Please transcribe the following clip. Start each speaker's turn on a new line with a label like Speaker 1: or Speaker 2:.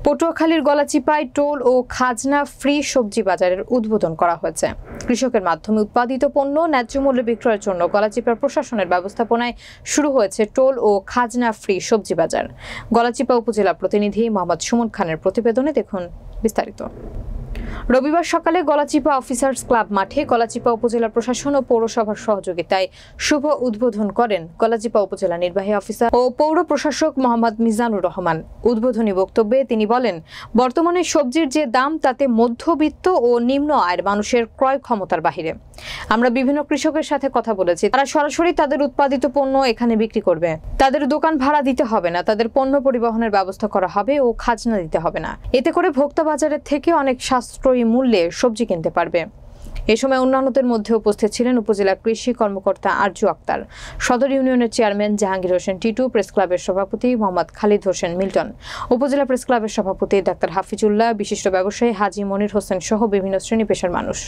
Speaker 1: পটুয়াখালীর গলাচিপায় টোল ও খাজনা ফ্রি সবজি বাজারের উদ্বোধন করা হয়েছে। কৃষকের মাধ্যমে উৎপাদিত পণ্য ন্যায্য মূল্যে বিক্রয়ের জন্য গলাচিপা প্রশাসনের ব্যবস্থাপনায় শুরু হয়েছে টোল ও খাজনা ফ্রি সবজি বাজার। গলাচিপা উপজেলা প্রতিনিধি মোহাম্মদ সুমন খানের প্রতিবেদনে দেখুন বিস্তারিত। রবিবার সকালে গলাচিপা অফিসার্স ক্লাব মাঠে গলাচিপা উপজেলা প্রশাসন ও পৌরসভার সহযোগিতায় শুভ উদ্বোধন করেন গলাচিপা উপজেলা নির্বাহী অফিসার ও পৌর প্রশাসক মোহাম্মদ মিজানুর রহমান। উদ্বোধনী বক্তব্যে তিনি বলেন, বর্তমানে সবজির যে দাম তাতে মধ্যবিত্ত ও নিম্ন আয়ের মানুষের ক্রয় ক্ষমতার বাহিরে। আমরা বিভিন্ন কৃষকের সাথে কথা বলেছি, তারা সরাসরি তাদের উৎপাদিত পণ্য এখানে বিক্রি করবে। তাদের দোকান ভাড়া দিতে হবে না, তাদের পণ্য পরিবহনের ব্যবস্থা করা হবে ও খাজনা দিতে হবে না। এতে করে ভোক্তা বাজারের থেকে অনেক সাশ্রয়ী মূল্যে সবজি কিনতে পারবে। এ সময় অন্যান্যদের মধ্যে উপস্থিত ছিলেন উপজেলা কৃষি কর্মকর্তা আরজু আক্তার, সদর ইউনিয়নের চেয়ারম্যান জাহাঙ্গীর হোসেন টিটু, প্রেস ক্লাবের সভাপতি মোহাম্মদ খালিদ হোসেন মিল্টন, উপজেলা প্রেস ক্লাবের সভাপতি ডাক্তার হাফিজুল্লাহ, বিশিষ্ট ব্যবসায়ী হাজী মনির হোসেন সহ বিভিন্ন শ্রেণী পেশার মানুষ।